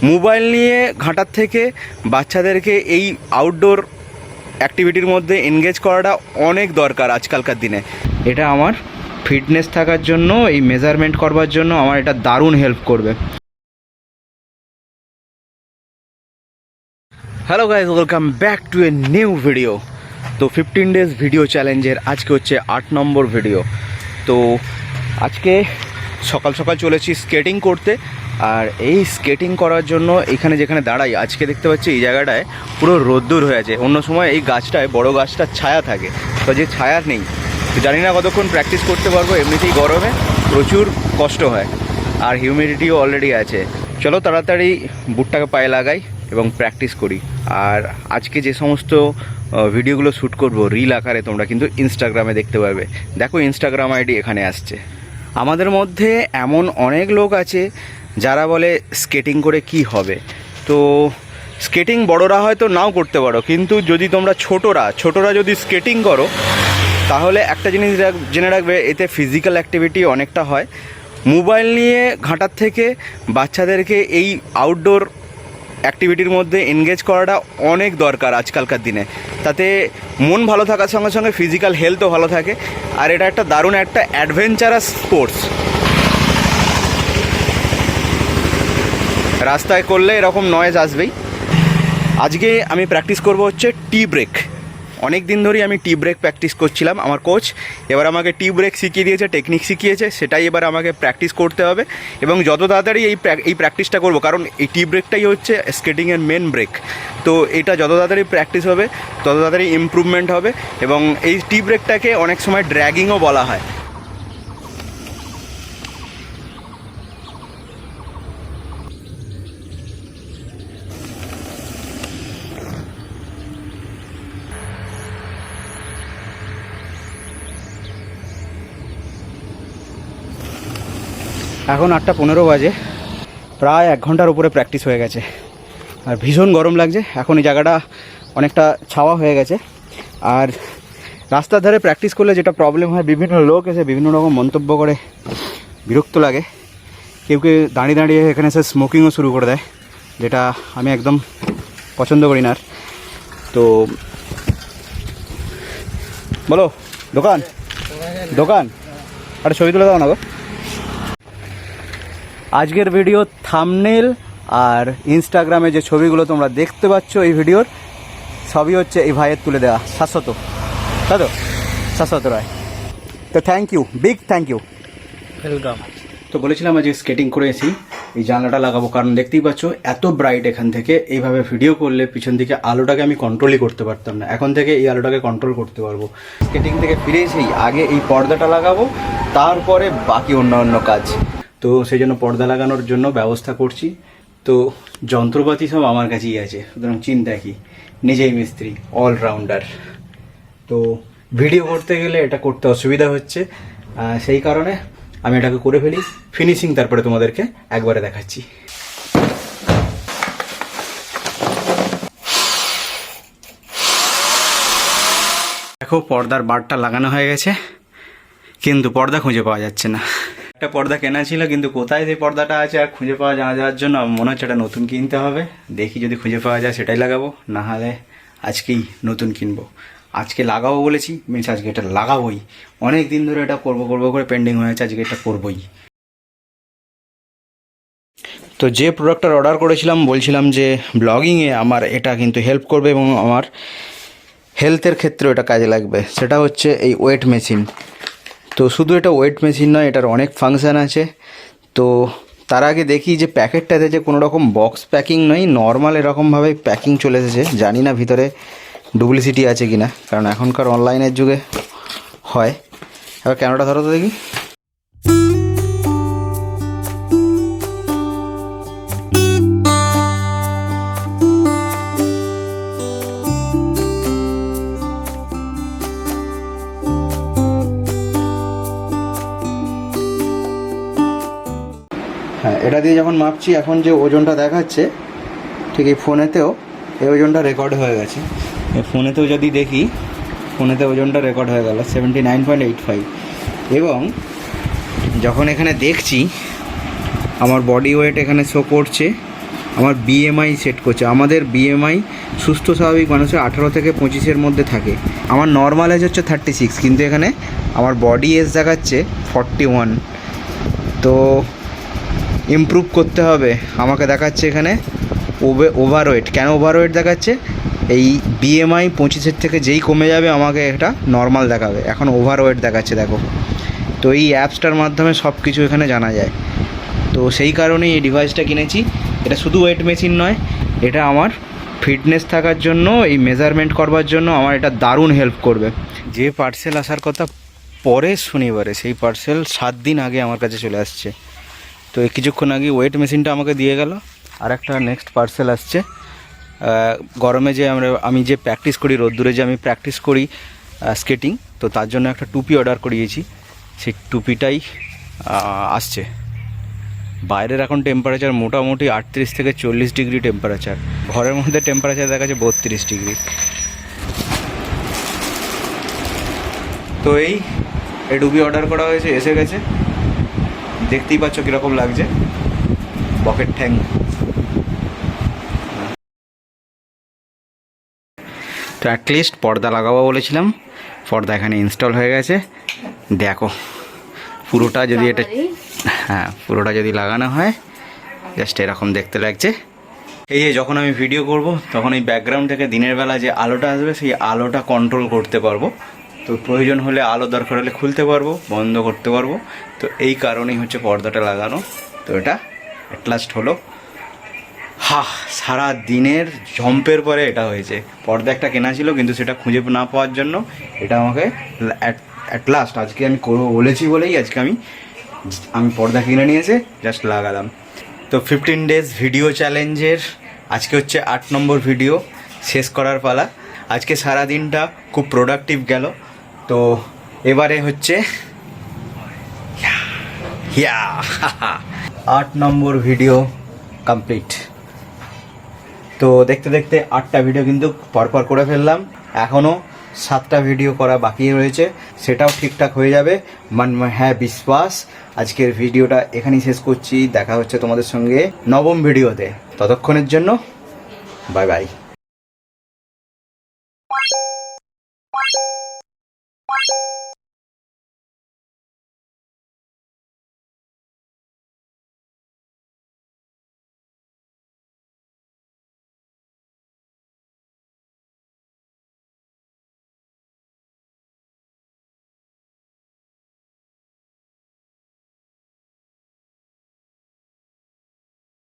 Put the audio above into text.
Mobile নিয়ে ঘাঁটার থেকে বাচ্চাদেরকে এই আউটডোর অ্যাক্টিভিটির মধ্যে এনগেজ করাটা অনেক দরকার আজকালকার দিনে। এটা আমার ফিটনেস থাকার জন্য, এই মেজারমেন্ট করবার জন্য আমার এটা দারুণ হেল্প করবে। Hello guys, welcome back to a new video. তো 15 ডেজ ভিডিও চ্যালেঞ্জের আজকে হচ্ছে 8 নম্বর ভিডিও। তো আজকে সকাল সকাল চলেছি স্কেটিং করতে। আর এই স্কেটিং করার জন্য এখানে যেখানে দাঁড়াই আজকে দেখতে পাচ্ছি এই জায়গাটায় পুরো রোদ্দুর হয়ে আছে। অন্য সময় এই গাছটায়, বড় গাছটার ছায়া থাকে, তো যে ছায়া নেই, তো জানি না কতক্ষণ প্র্যাকটিস করতে পারবো। এমনিতেই গরমে প্রচুর কষ্ট হয় আর হিউমিডিটিও অলরেডি আছে। চলো তাড়াতাড়ি বুটটাকে পায়ে লাগাই এবং প্র্যাকটিস করি। আর আজকে যে সমস্ত ভিডিওগুলো শ্যুট করবো রিল আকারে তোমরা কিন্তু ইনস্টাগ্রামে দেখতে পারবে। দেখো ইনস্টাগ্রাম আইডি এখানে আসছে। আমাদের মধ্যে এমন অনেক লোক আছে যারা বলে স্কেটিং করে কি হবে। তো স্কেটিং বড়রা হয়তো নাও করতে পারো, কিন্তু যদি তোমরা ছোটরা যদি স্কেটিং করো তাহলে একটা জিনিস জেনে রাখবে, এতে ফিজিক্যাল অ্যাক্টিভিটি অনেকটা হয়। মোবাইল নিয়ে ঘাঁটার থেকে বাচ্চাদেরকে এই আউটডোর অ্যাক্টিভিটির মধ্যে এনগেজ করাটা অনেক দরকার আজকালকার দিনে। তাতে মন ভালো থাকার সঙ্গে সঙ্গে ফিজিক্যাল হেলথও ভালো থাকে। আর এটা একটা দারুণ একটা অ্যাডভেঞ্চারাস স্পোর্টস। রাস্তায় করলে এরকম নয়েজ আসবেই। আজকে আমি প্র্যাকটিস করব হচ্ছে টি ব্রেক। অনেক দিন ধরেই আমি টি ব্রেক প্র্যাকটিস করছিলাম। আমার কোচ এবার আমাকে টি ব্রেক শিখিয়ে দিয়েছে, টেকনিক শিখিয়েছে, সেটাই এবার আমাকে প্র্যাকটিস করতে হবে। এবং যত তাড়াতাড়ি এই প্র্যাকটিসটা করব, কারণ এই টি ব্রেকটাই হচ্ছে স্কেটিংয়ের মেন ব্রেক। তো এটা যত তাড়াতাড়ি প্র্যাকটিস হবে তত তাড়াতাড়ি ইমপ্রুভমেন্ট হবে। এবং এই টি ব্রেকটাকে অনেক সময় ড্র্যাগিংও বলা হয়। এখন 8:15 বাজে, প্রায় 1 ঘন্টার উপরে প্র্যাকটিস হয়ে গেছে। আর ভীষণ গরম লাগছে। এখন এই জায়গাটা অনেকটা ছাওয়া হয়ে গেছে। আর রাস্তার ধারে প্র্যাকটিস করলে যেটা প্রবলেম হয়, বিভিন্ন লোক এসে বিভিন্ন রকম মন্তব্য করে, বিরক্ত লাগে। কেউ কেউ দাঁড়িয়ে দাঁড়িয়ে এখানে এসে স্মোকিংও শুরু করে দেয়, যেটা আমি একদম পছন্দ করি না। তো বলো, দোকান একটা ছবি তুলে দাও না গো। আজকের ভিডিও থাম্বনেল আর ইনস্টাগ্রামে যে ছবিগুলো তোমরা দেখতে পাচ্ছ এই ভিডিওর, সবই হচ্ছে এই ভাইয়ের তুলে দেওয়া। 700, তাই তো? 700 রায়। তো thank you, big thank you, welcome. তো বলেছিলাম আজকে স্কেটিং করে এসি, এই জানলাটা লাগাবো, কারণ দেখতেই পাচ্ছ এত ব্রাইট এখান থেকে। এইভাবে ভিডিও করলে পিছন দিকে আলোটাকে আমি কন্ট্রোলই করতে পারতাম না, এখন থেকে এই আলোটাকে কন্ট্রোল করতে পারবো। স্কেটিং থেকে ফিরে এসেই আগে এই পর্দাটা লাগাবো, তারপরে বাকি অন্য কাজ। তো সেই জন্য পর্দা লাগানোর জন্য ব্যবস্থা করছি। তো যন্ত্রপাতি সব আমার কাছেই আছে, সুতরাং চিন্তা কি, নিজেই মিস্ত্রি, অলরাউন্ডার। তো ভিডিও করতে গেলে এটা করতে অসুবিধা হচ্ছে, সেই কারণে আমি এটাকে করে ফেলি। ফিনিশিং তারপরে তোমাদেরকে একবারে দেখাচ্ছি। দেখো পর্দার বারটা লাগানো হয়ে গেছে, কিন্তু পর্দা খুঁজে পাওয়া যাচ্ছে না। একটা পর্দা কেনা ছিল, কিন্তু কোথায় সেই পর্দাটা আছে আর খুঁজে পাওয়া যাওয়ার জন্য মনে হচ্ছে এটা নতুন কিনতে হবে। দেখি যদি খুঁজে পাওয়া যায় সেটাই লাগাবো, না হলে আজকেই নতুন কিনবো। আজকে লাগাবো বলেছি, মিনস আজকে এটা লাগাবোই। অনেক দিন ধরে এটা করবো করে পেন্ডিং হয়েছে, আজকে এটা করবোই। তো যে প্রোডাক্টটার অর্ডার করেছিলাম, বলছিলাম যে ব্লগিংয়ে আমার এটা কিন্তু হেল্প করবে এবং আমার হেলথের ক্ষেত্রেও এটা কাজে লাগবে, সেটা হচ্ছে এই ওয়েট মেশিন। তো শুধু এটা ওয়েট মেশিন নয়, এটার অনেক ফাংশান আছে। তো তার আগে দেখি যে প্যাকেটটাতে যে কোনো রকম বক্স প্যাকিং নয়, নর্মাল এরকমভাবে প্যাকিং চলে এসেছে। জানি না ভিতরে ডুপ্লিসিটি আছে কি না, কারণ এখনকার অনলাইনের যুগে হয়। এবার ক্যামেরাটা ধরো তো দেখি। হ্যাঁ, এটা দিয়ে যখন মাপছি, এখন যে ওজনটা দেখাচ্ছে ঠিক এই ফোনেতেও এই ওজনটা রেকর্ড হয়ে গেছে। ফোনেতেও যদি দেখি, ফোনেতে ওজনটা রেকর্ড হয়ে গেল 79.85। এবং যখন এখানে দেখছি আমার বডি ওয়েট এখানে শো করছে আমার বিএমআই সেট করছে। আমাদের বিএমআই সুস্থ স্বাভাবিক মানুষের 18 থেকে 25-এর মধ্যে থাকে। আমার নর্মাল এজ হচ্ছে 36, কিন্তু এখানে আমার বডি এজ দেখাচ্ছে 41। তো ইমপ্রুভ করতে হবে। আমাকে দেখাচ্ছে এখানে ওভারওয়েট। কেন ওভারওয়েট দেখাচ্ছে? এই বিএমআই 25-এর থেকে যেই কমে যাবে আমাকে এটা নর্মাল দেখাবে। এখন ওভারওয়েট দেখাচ্ছে, দেখো। তো এই অ্যাপসটার মাধ্যমে সব কিছু এখানে জানা যায়। তো সেই কারণেই এই ডিভাইসটা কিনেছি। এটা শুধু ওয়েট মেশিন নয়, এটা আমার ফিটনেস থাকার জন্য, এই মেজারমেন্ট করবার জন্য আমার এটা দারুণ হেল্প করবে। যে পার্সেল আসার কথা পরে শনিবারে, সেই পার্সেল 7 দিন আগে আমার কাছে চলে আসছে। তো এই কিছুক্ষণ আগে ওয়েট মেশিনটা আমাকে দিয়ে গেল। আর একটা নেক্সট পার্সেল আসছে। গরমে যে আমি যে প্র্যাকটিস করি, রোদ্দুরে যে আমি প্র্যাকটিস করি স্কেটিং, তো তার জন্য একটা টুপি অর্ডার করিয়েছি। সেই টুপিটাই আসছে। বাইরের এখন টেম্পারেচার মোটামুটি 38 থেকে 40 ডিগ্রি টেম্পারেচার। ঘরের মধ্যে টেম্পারেচার দেখা যাচ্ছে 32 ডিগ্রি। তো এই টুপি অর্ডার করা হয়েছে, এসে গেছে। দেখতেই পাচ্ছ কীরকম লাগছে, বকেট ঠ্যাং। তো অ্যাটলিস্ট পর্দা লাগাবো বলেছিলাম, পর্দা এখানে ইনস্টল হয়ে গেছে। দেখো পুরোটা যদি এটা, হ্যাঁ পুরোটা যদি লাগানো হয় জাস্ট এরকম দেখতে লাগছে। এই যে যখন আমি ভিডিও করব তখন এই ব্যাকগ্রাউন্ড থেকে দিনের বেলা যে আলোটা আসবে সেই আলোটা কন্ট্রোল করতে পারবো। তো প্রয়োজন হলে আলো দরকার হলে খুলতে পারবো, বন্ধ করতে পারবো। তো এই কারণেই হচ্ছে পর্দাটা লাগানো। তো এটা অ্যাট লাস্ট হলো। সারা দিনের জম্পের পরে এটা হয়েছে। পর্দা একটা কেনা ছিল, কিন্তু সেটা খুঁজে না পাওয়ার জন্য এটা আমাকে অ্যাট লাস্ট আজকে আমি করবো বলেছি বলেই আজকে আমি পর্দা কিনে নিয়ে এসে জাস্ট লাগালাম। তো 15 ডেজ ভিডিও চ্যালেঞ্জের আজকে হচ্ছে 8 নম্বর ভিডিও শেষ করার পালা। আজকে সারা দিনটা খুব প্রোডাক্টিভ গেল। তো এবারে হচ্ছে 8 নম্বর ভিডিও কমপ্লিট। তো দেখতে দেখতে 8টা ভিডিও কিন্তু পরপর করে ফেললাম। এখনও 7টা ভিডিও করা বাকি রয়েছে, সেটাও ঠিকঠাক হয়ে যাবে। হ্যাঁ বিশ্বাস। আজকের ভিডিওটা এখানেই শেষ করছি। দেখা হচ্ছে তোমাদের সঙ্গে 9ম ভিডিওতে। ততক্ষণের জন্য বাই বাই।